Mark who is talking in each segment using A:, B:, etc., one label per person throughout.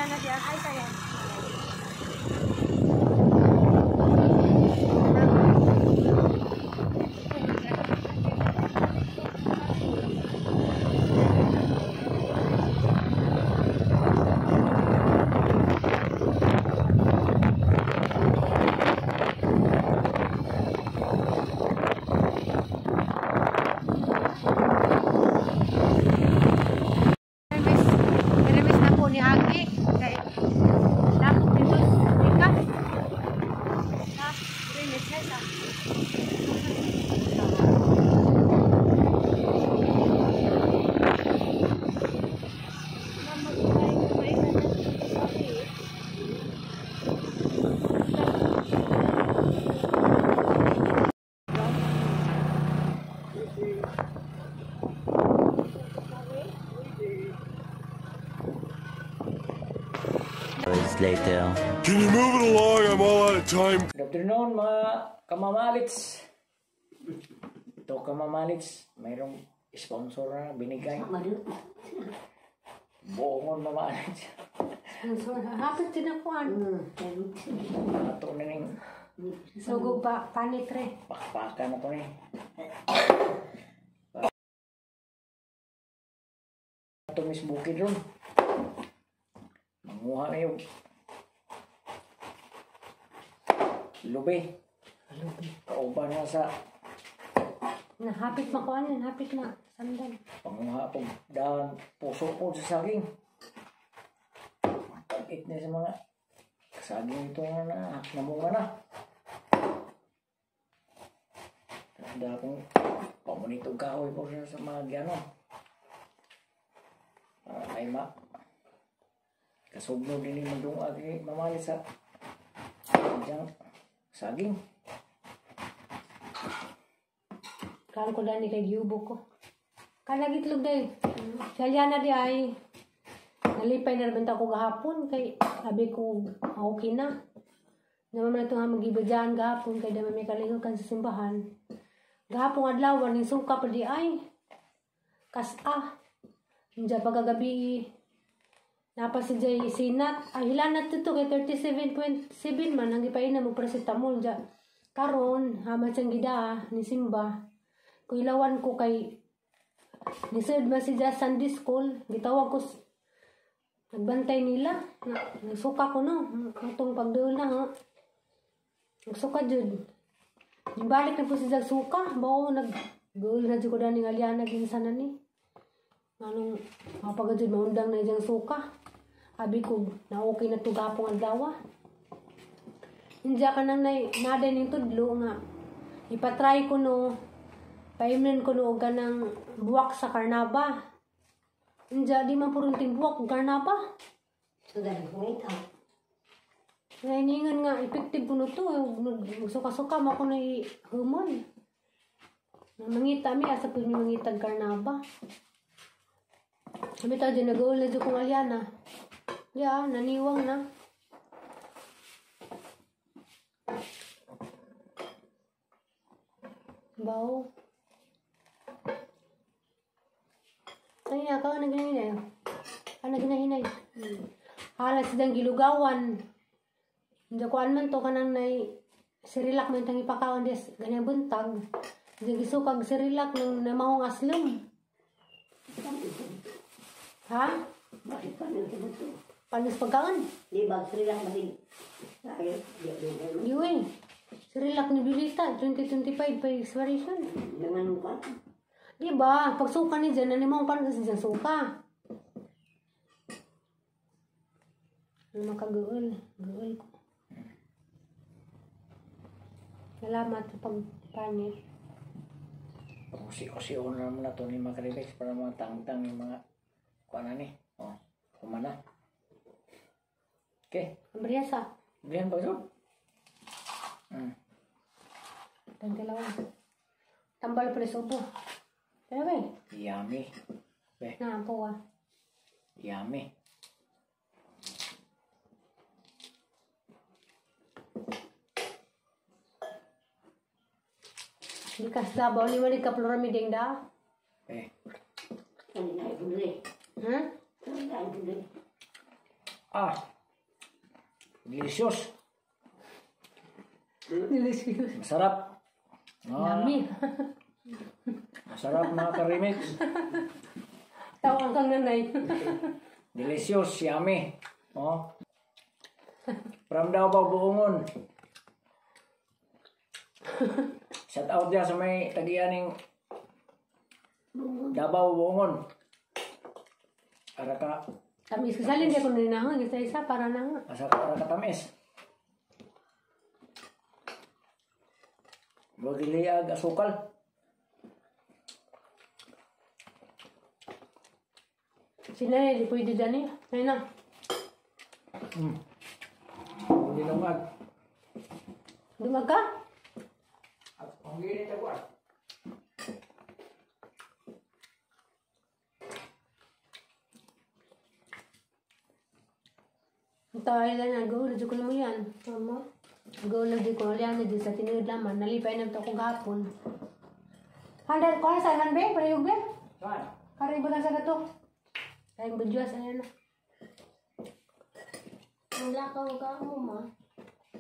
A: Aliana dia. Ay, sayang.
B: Later.
C: Can you move it along? I'm all out of time.
D: Good afternoon mga kamamalits. Ito kamamalits, mayroong sponsor na binigay. Buongon mamalits.
A: Hapit tinakuan.
D: Ito na ning
A: Sugog pa panitre.
D: pakpakan na ito ni. Ito mis bukid ron. Manguha na yung lubi. Kauban na sa
A: Nahapit makuan yan, hapit na sandan.
D: panguha po dahon puso po sa saging. Pag-it na sa mga saging ito na namunga na. Tanda akong pamunitog kahoy po sa mga gano. Para ay kasugno din yung magdungag mamali sa diyang saging.
A: Kala ko dani kay giubo ko. Kala gitlog day. Sa Aliana di ay nalipay na naman ko gahapon kay sabi ko okay na. Naman na ito nga mag-ibadyan gahapon kay dama may kaligokan sa simbahan. Gahapon adlaw ning suka pa di ay Diyan pagkagabi napa si Jay sinat hilanat ito kay 37.7 man ang ipaina mo paracetamol dyan karon haman siyang gida ni Simba kuilawan ko kay ni Sir ba si Jay Sunday School gitawag ko nagbantay nila nagsuka ko no itong pagduol na ha nagsuka jud balik na po si Jay suka bao nagduol na jud ko dani ng Aliana ginsan na ni anong mapagadjud maundang na ijang suka abi ko na okay na tugapong adlaw Inja ka nang nada ning tudlo nga ipatry ko no paimnon ko no ganang buwak sa karnaba Inja di man purunting buwak karnaba
E: so dahil ko ito
A: ngayon nga effective ko no to suka-suka mo ko na humon mangita mi asa po ni mangitag karnaba kami tayo dyan nag-uulad kong Aliana. Yeah, naniwang na. Bao. Kaya ka, naginahinay. Naginahinay. Halat sidang gilugawan. Hindi ko man to kanang sirilak man itang ipakawan des. Ganyan buntag. Hindi gisukag sirilak ng namahong aslum. Ha?
E: bakit pa nang kinuto
A: Panos pagkaan?
E: di ba sila lang maling
A: Yun. Sirilak ni Bilita, 2025 pa expiration.
E: dengan pa
A: Di ba? Pag suka ni dyan, ano mo paano kasi dyan suka? Ano makaguol? Guol ko. Salamat sa pagpanit.
D: Usi-usi-on naman na ito ni Makaribes para mga tangtang yung mga kuana ni. Oh, kumana. Okay.
A: Ambriasa.
D: Diyan pa ito?
A: Tangkalawan. Tambal presobo. Kaya ba eh?
D: Yummy. Be,
A: Naampo ah.
D: yummy.
A: Likas Davao, lima di ka Floramideng da?
D: Eh,
E: kanina ay pulay
A: Ha?
E: kanina ay pulay
D: Ah, delicious.
A: Delicious.
D: Masarap.
A: Yummy.
D: Masarap mga ka-remix.
A: Tawag kang nanay.
D: Delicious, yummy. Oh. From Davao, Buongon. Shout out dia sa may tagianing Davao, Buongon. Para ka,
A: Tamis ko salin di ako ninahon. Isa-isa para na nga.
D: para ka tamis. Bagiliag asukal.
A: Sila di pwede dyan eh. Ayun na.
D: Hindi lumag.
A: Dumag ka?
D: Ang ginit ako ah.
A: Tayo lang na gulod ko mo yan. Tama. Gulod di ko yan di sa tinid laman. Nalipay na ito kong hapon. Handal ko na sa ilan be? Parayog be?
D: Saan?
A: Karibo na sa gato. Kayong budyo sa yan na.
B: Wala ka ka mo ma.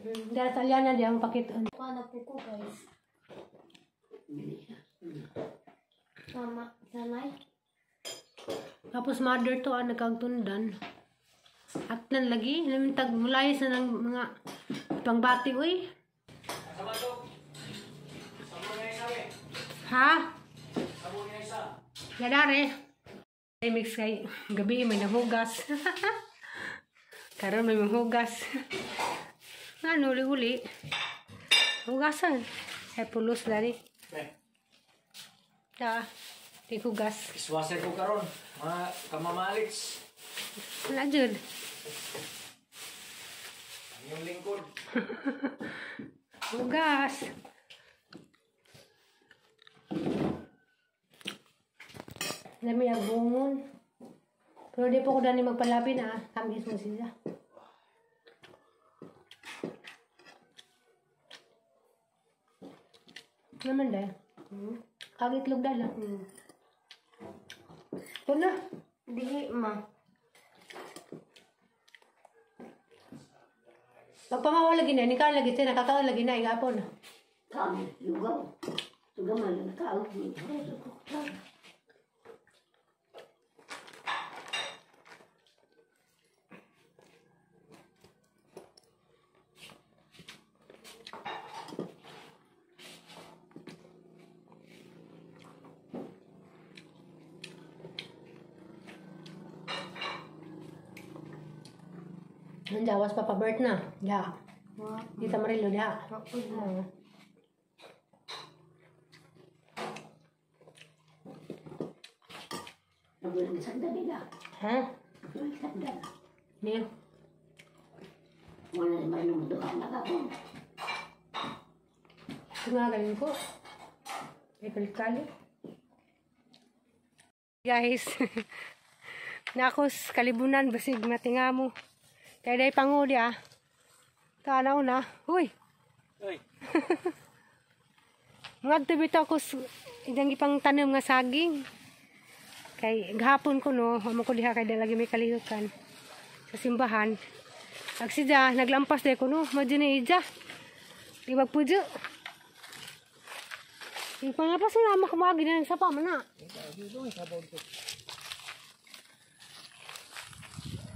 A: Dahil sa liyan na di ang pakitaan.
B: Paano po ko guys? Mama, nanay.
A: Tapos mother to nagkagtundan. At nan lagi, limintag mulayas na ng mga pangbati, uy. Ha? Yadare. Ay mix kay gabi may nahugas. Karon may mahugas. Ano uli-uli. Hugasan. Ay pulos dari. Ta, di hugas.
D: Iswase ko karon, mga kamamaliks.
A: Wala jud.
D: Ang iyong lingkod.
A: Hugas. Dami ang bungon. Pero di po ko dani magpalabi na. Tamis mo sila. Naman dahil. Kagitlog dahil. Ito na.
B: Dili ma.
A: Pagpamawa lagi na. Ni Carl lagi siya. Nakakaon lagi na. Igapon.
E: Kami, lugaw. Tugaman na nakaaw.
A: Nandiyawas pa pa-birth na. Ya. Dita Marilo, ya.
E: Nagulang sanda nila.
A: Ha?
E: Nagulang sanda.
A: Niyo.
E: Wala naman numudukan na ako.
A: Tumagalin ko. Ay kalikali. Guys. Nakos kalibunan basig matinga mo. Kaya day panguli ah. Tanaw na. Uy.
D: Uy.
A: Mga tubito ako idang ipang tanim nga saging. Kay gahapon ko no, amo ko diha kay lagi may kalihukan sa simbahan. Agsidya naglampas day ko no, madyo ni ija. Di magpudyo. Yung panglapas na makamagi na sa pamana.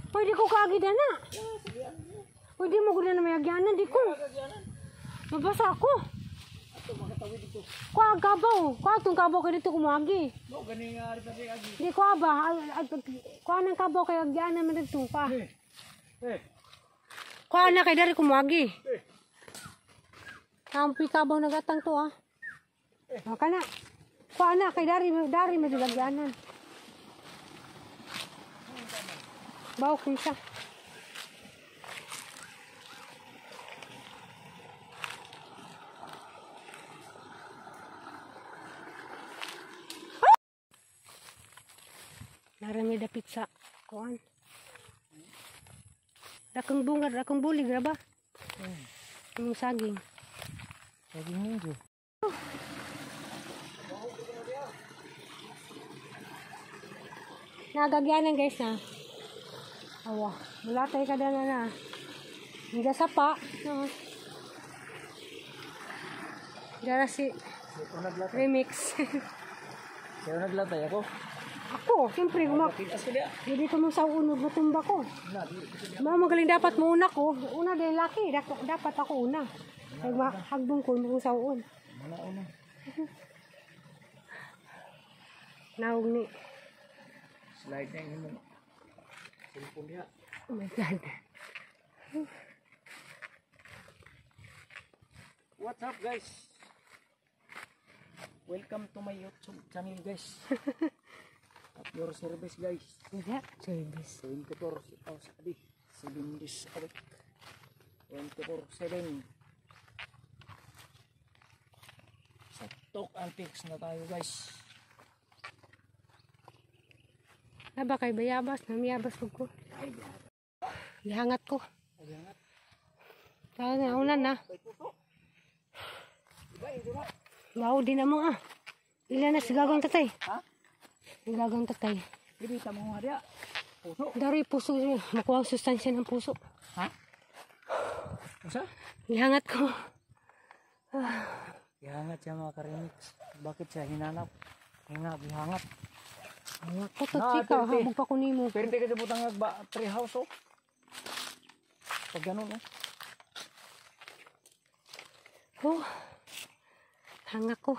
A: Pwede ko kaagid na. Pwede mo gula na may agyanan, di ko. Mabasa ako. Kuha ang kabaw. Kuha itong kabaw kayo dito kumagi. Di kuha ba? Kuha ng kabaw kayo agyanan mo dito. Kuha na kayo dari kumagi. Kampi kabaw nagatang to ah. Maka na. Kuha na kayo dari mo dito agyanan. Bawa ko siya. Narami dapit sa kuan. Dakang bunga, dakang bulig ra ba? Yung saging.
D: Saging ninjo.
A: Nagagyanan guys na. Awa, mulatay ka na. Hindi sapa. No. Dara si
D: Ito naglatay.
A: remix.
D: Kaya naglatay ako.
A: Ako, siyempre,
D: Tigas ko diya.
A: hindi ko mo sa unod matumba ko. Mga magaling dapat mo una ko. Una dahil laki. Dapat ako una. Ay, hagbong ko mo sa uon.
D: Una.
A: Naog ni.
D: Slide na yung cellphone diya.
A: Oh my God.
D: What's up guys? Welcome to my YouTube channel guys. At your service guys.
A: Wala, service.
D: 24 sabi. 7 days a week. 24/7. Sa talk antics na tayo guys.
A: Naba kay bayabas, namiyabas ko. Gihangat ko. Kaya na, ulan na. Bawo din na mo ah. Ilan na sigagong tatay?
D: Ha?
A: Sigagong tatay.
D: Bibita mo nga diya. Puso.
A: Dari puso, makuha ang sustansya ng puso.
D: Ha? Masa?
A: Gihangat ko.
D: Ihangat siya mga karimix. Bakit siya hinanap? Gihangat.
A: Ako to,
D: Na,
A: chika,
D: ate.
A: habog pa ko ni mo.
D: Pero hindi ka butang tree house oh. Pag ganun oh.
A: Oh, hangak ko.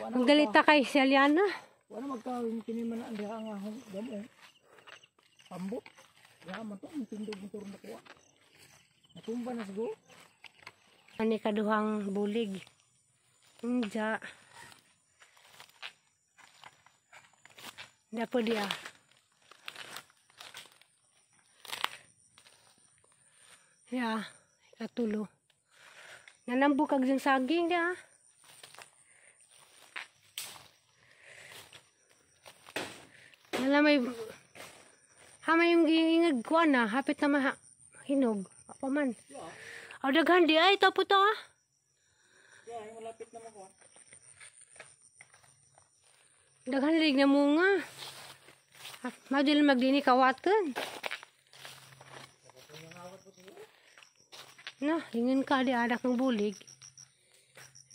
D: Wala
A: Ang galita kay si Aliana.
D: Wala magkawin kiniman na ang diha nga hong damo. Pambo. Diha man to ang tindog motor na kuha. Natumba na siguro.
A: Ani kaduhang bulig. Inja. Dapo dia. Ya, katulo. Nanambo kag yung saging dia. Wala may hama yung ingag ko na, hapit na hinog. Apa man. Aw daghan di ay tapo to ah.
D: Yeah, malapit na mo.
A: Daghan lig na munga. Madil magdini kawatan. Na, lingon ka di anak ng bulig.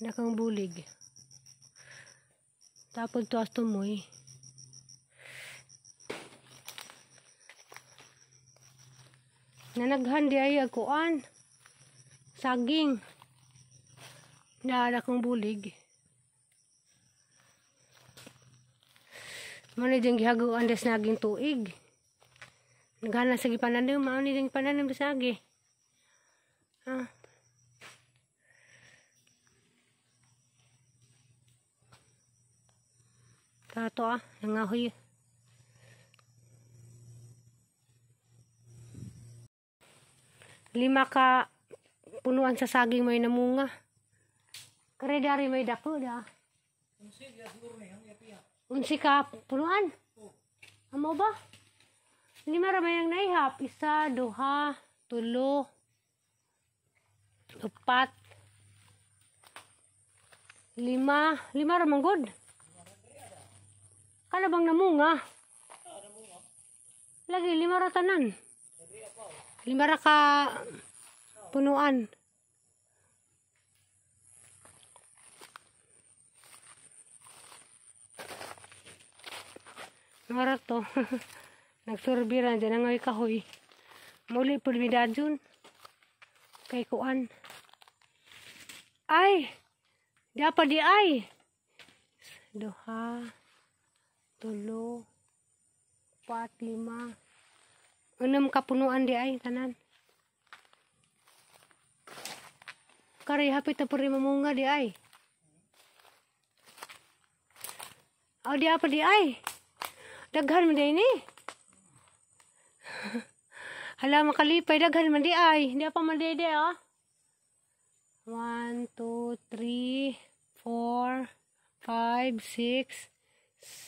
A: Anak ng bulig. Tapos to as tumoy. Nanaghan di ay agkuan. Saging. Na anak ng bulig. Mano diyang gihaguan des naging tuig. Nagana sa gipananim, mano diyang pananim des nagi. Ah. Tato ah, nangahoy. Lima ka punuan sa saging may namunga. Kare dari may dako da. Unsi ka punuan? Amo ba? Lima ra may nang naihap. Isa, duha, tulo, upat, lima ra manggod. Kana bang namunga? Lagi lima ra tanan. Lima ra ka punuan. Nara to. Nagsurbira dyan ang kahoy. Muli po midadyon. Kay kuan. Ay! Dapat di ay! Duha, tulo, 4, 5. 6 kapunuan di ay tanan. Kari hapit na po rin mamunga di ay. O di apa di ay? Daghan man di ni. Hala makalipay daghan man di ay. Hindi pa man di ah. 1, 2, 3, 4, 5, 6,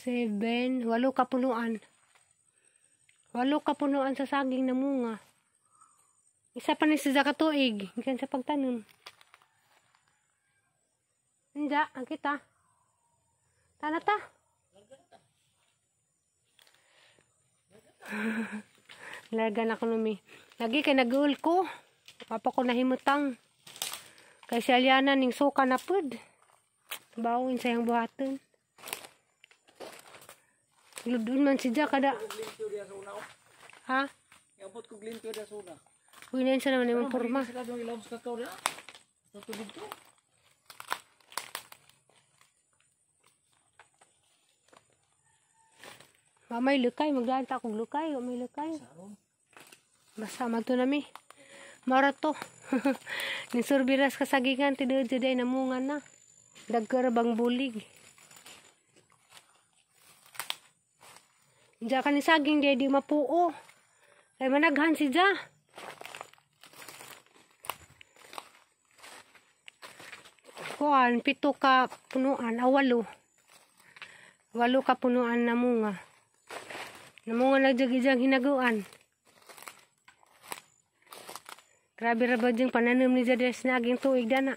A: 7, 8 kapunuan. 8 kapunuan sa saging na munga. Isa pa ni sa katuig. Ikan sa pagtanom. Hindi, ang kita. Tanata. Largan ako numi. Lagi kay nag-uul ko. Papa ko nahimutang. Kay si Aliana ning suka na pud. Bawin sayang buhaton. Ludun man si Jack kada. Ha?
D: Iabot ko glinto da suna.
A: Uy, na yun siya naman yung porma.
D: Sila doon ilawos kakao na. Sa tubig to.
A: May lukay, magdaan ta akong lukay. May lukay. Basta magto nami. Mara to. Ni surbiras kasagingan, tinuod siya day namungan na. Dagkarabang bulig. Diya ka ni saging day di mapuo. Kaya managhan si Diya. Kuan, 7 ka punuan, 8. 8 ka punuan na munga. Namunga nagjag-igjag hinaguan. Grabe ra ba diyang pananim ni Jades na aging tuig dana.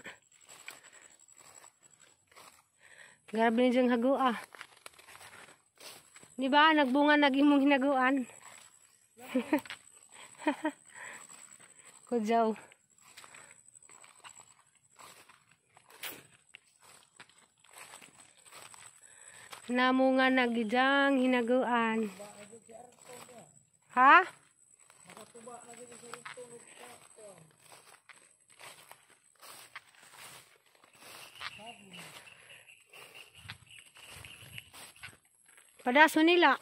A: Grabe ni diyang hagua. Di ba, nagbunga naging mong hinaguan. Kudyaw. Namunga nagijang hinaguan. Ha? Padas Manila.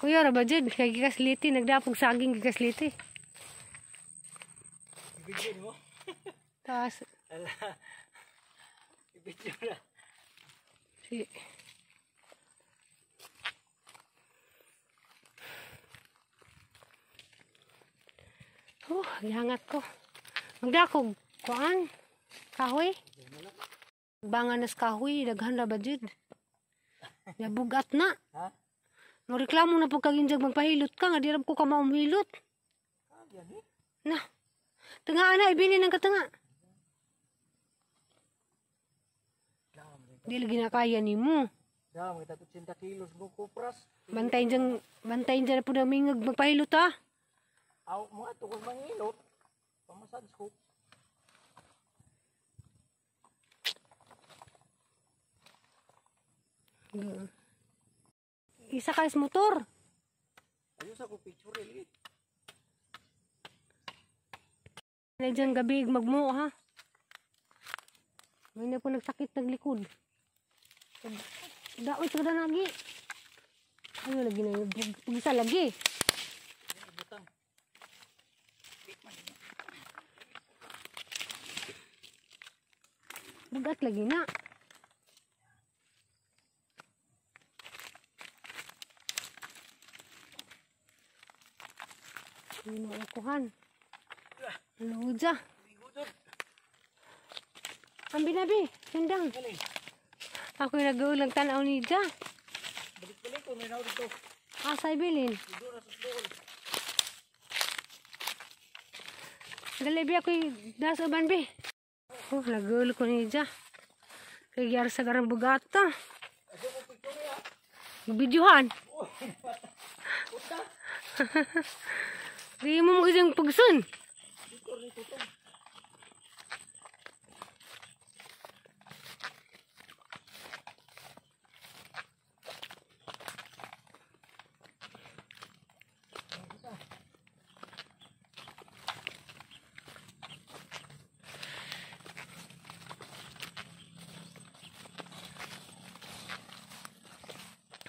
A: Kuya ra ba jud kay gigasliti nagdapog saging gigasliti.
D: Ibigyan mo.
A: Tas
D: Ala. Ibigyan na.
A: si gihangat ko. Magdakog kuan kahoy. Bangan nas kahoy daghan ra ba jud. Nabugat na.
D: Ha?
A: Mo reklamo na pag kaginjag magpahilot ka nga di rab ko ka maumhilot.
D: Yan eh.
A: Na. Tanga na ibili ng katanga. Di lagi na kaya nimo.
D: Dami kita 80 kilos mo kupras.
A: Bantayin dyan na po na mingag magpahilot ha.
D: Aw mo ato kung mangilot. Pamasad ko.
A: Isa ka is motor.
D: Ayos ako picture eh.
A: Na dyan gabi magmo ha. May na po nagsakit naglikod. Daoy sa kada lagi. Ano lagi na yung isa lagi.
D: Butang.
A: Bugat lagi na. Hindi mo akuhan. Ano dyan? Ang binabi, sindang. Ako yung nag-uulang tanaw ni dyan.
D: Balik-balik ko may naw dito.
A: Asay bilin.
D: Dito na sa doon.
A: Dali ako yung das uban bi. Oh, nag-uul ko ni dyan. Kaya sa garang bugata. Videohan. Di mo mo isang pagsun.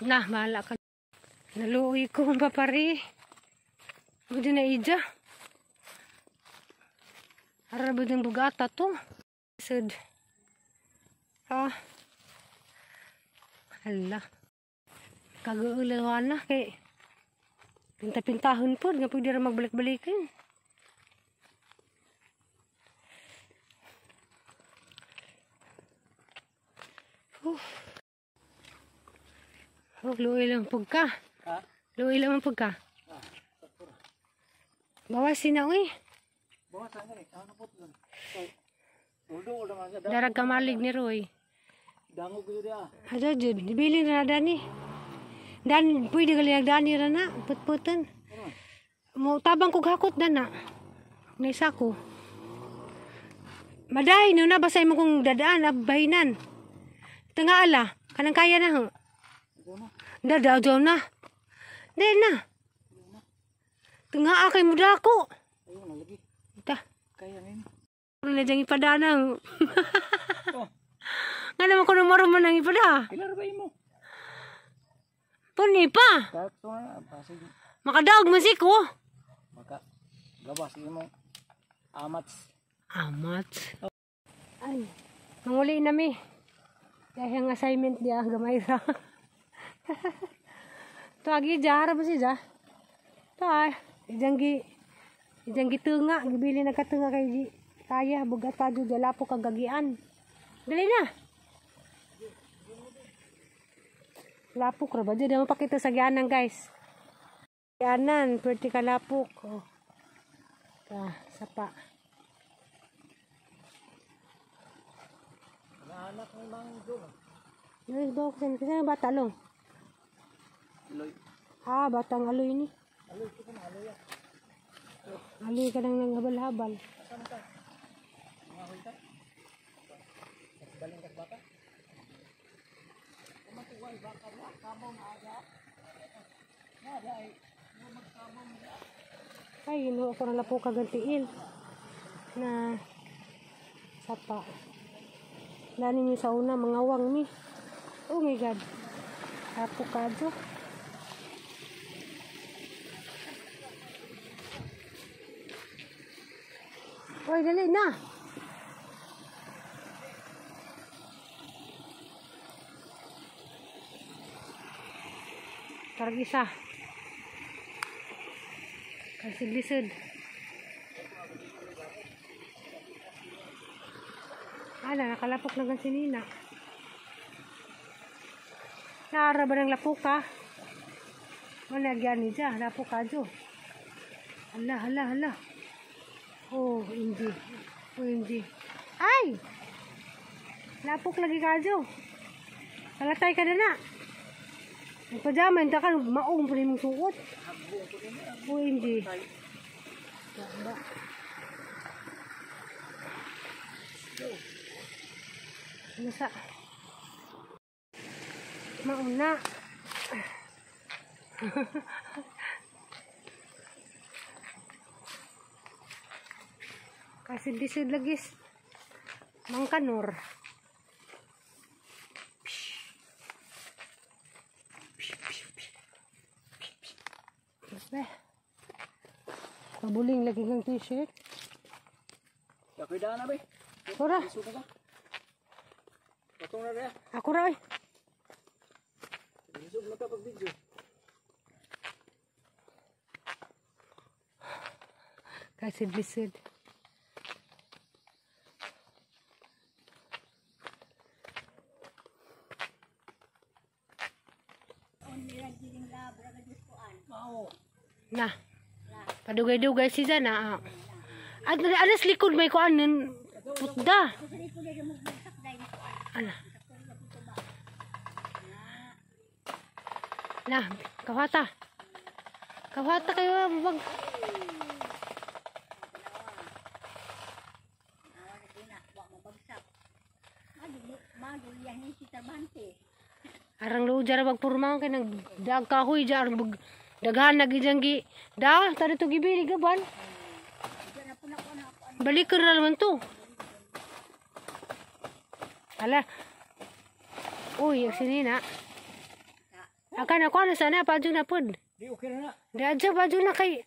A: Nah, mahala ka. Naluwi ko ang papari. Buti na ija. Harap din bugata to. Sud. Ah. Hala. Kag-uulawan na kay pinta-pintahon po. Nga pwede rin magbalik-balikin. Oh, luwi lang pagka.
D: Ha?
A: Luwi lang pagka. Bawasin na eh.
D: Bawa sa ngani, ano po doon? Uldo naman sa
A: Darag kamalig ni Roy.
D: dango ko dia.
A: Ada jud, dibili na dani. Dan pwede gali nagdani ra na, putputan. Mo tabang kog hakot dana. Naisa ko. Maday no na basay mo kong dadaan abahinan. Tengala, kanang kaya na ho. Dadaw na. Di na. Tengah kay muda ko.
D: Ayun na lagi.
A: Ta.
D: Kaya ngayon.
A: Ano na diyang ipadanang.
D: Oh,
A: Nga naman ko numero man ang ipada.
D: ilar ba mo?
A: Puni pa.
D: Kakto na, pasig.
A: Makadaog mo si ko.
D: Maka, gawas mo. Amats.
A: Amat. Ay, manguli na mi. Dahil ang assignment dia gamay ra. Tuagi jara ba siya? Ta, ijanggi tunga, gibili na katunga kay di. Kaya bugat pa jud lapo kag gagian. Dali na. Lapok ra ba jud mo pakita sa gianan guys. Gianan, pwede ka lapok. Oh. Sapa.
D: Anak ng manggo.
A: Yes, dog. Kasi bata long.
D: Loy.
A: Ah, batang aloy ni.
D: Aloy, ito na, aloy.
A: Aloy ka nang habal-habal.
D: Saan ka? Mga hulta? Baling kas baka? Kumatuwal baka na, kabaw na aga. Nada ay, magkabaw na.
A: Ay, yun ako na lapo kagantiin. Na sapa. Lani niyo sa una, mga wang mi. Oh my God. Apokado. Oy, dali na. Tarag isa. Kasig-lisod. Ala, nakalapok na si Nina. Naara ba ng lapok ka? Malagyan ni dyan. Lapok ka dyan. Hala. Oh, hindi. Oh, hindi. Ay! Lapok lagi ka dyan. Salatay ka na na. Nagpajama, hindi ka maong pa rin mong suot. Oh, hindi. Ba? Nasa mauna. Kasi disud lagis mangkanor. Pabuling lagi ng t-shirt.
D: Yakoy daan na ba?
A: Ora,
D: Isuko ka? Patong na rin.
A: ako ra oy.
D: Isog na ka pag video.
A: Kasi disud. Na. Padugay-dugay siya na. At alas likod may kuanan putda. Ana. Nah, kawata. Kawata kayo bag. Arang lujar magpurma kay nagdag kahoy jar daghan nagijanggi. Da, tadi to gibili gaban. Balik ka na naman to. Ala. Uy, yung sinina. Akan ako na sana, padyo na pod.
D: Di okay na na.
A: Di adyo, padyo na kay.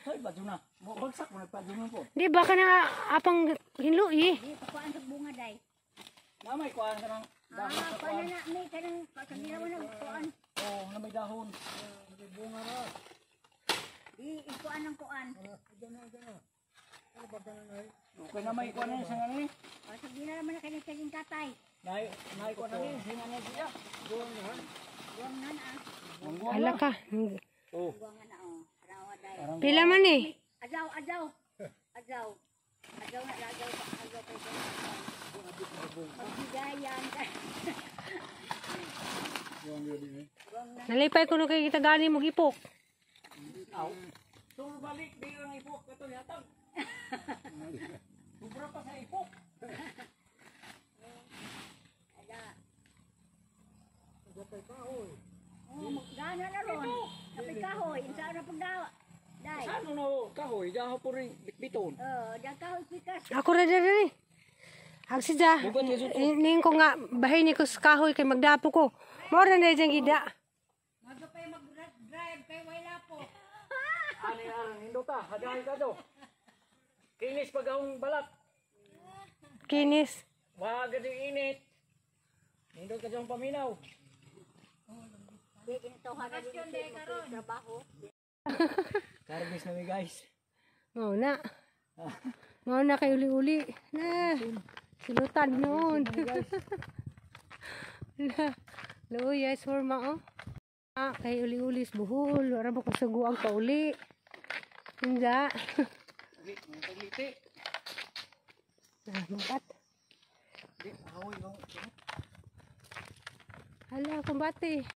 D: Ay, badyo na. Bagsak mo nagpadyo mo po.
A: Di baka na apang hinlo eh.
B: Pakuan sa bunga day.
D: Namay kuhaan ka ng dahon sa
B: Paano
D: kuhaan.
B: na may kanang kasagila mo na kuan.
D: Oo, na may dahon. May bunga na.
B: Ikuan ng kuan.
D: Okay na may kuhaan na sa nga ni.
B: Kasagila naman na kanyang saging katay.
D: May kuhaan na ni. Singa na siya.
B: Buwang na na.
D: Ang buwan
A: Ala
D: na.
A: ka.
D: Oo.
B: Buwang na oh. Rawa day.
A: Pila man eh.
B: Ajaw. Ajaw na ajaw pa. Magbigayan ka. Buwang na.
A: Nalipay ko nung kay kita gani mo gipok.
D: Aw. So balik di ang ipok kato yatag. Sobra pa sa ipok.
B: Ada.
D: Gatay ka oy.
B: Oh, magana na ron. Sabi kahoy, insa na pagdawa. Day.
D: Saan no kahoy jaho po rin bitbiton.
B: Diyan kahoy pikas.
A: Ako ra diri. Agsidya.
D: Bugat ka suto.
A: Ning ko nga bahay ni ko sa kahoy kay magdapo ko. Mao ra na diyang gida.
B: Magapay mag-drive kay wala po.
D: Ani aran hindo ta, hadahay ka do. Kinis pagahong balat.
A: Kinis.
D: Wag gadi init. Hindo ka diyang paminaw.
B: Di kintuhan na din trabaho.
D: Karmis na mi guys.
A: Mao na. Mao na kay uli-uli. Na. Silutan noon. Luya surma oh. Kay uli-uli sa buhol. Wala ba ko saguang pauli. Hinga.
D: Pagliti.
A: Mabat.
D: Di ahoy no.
A: Hala, kumbate.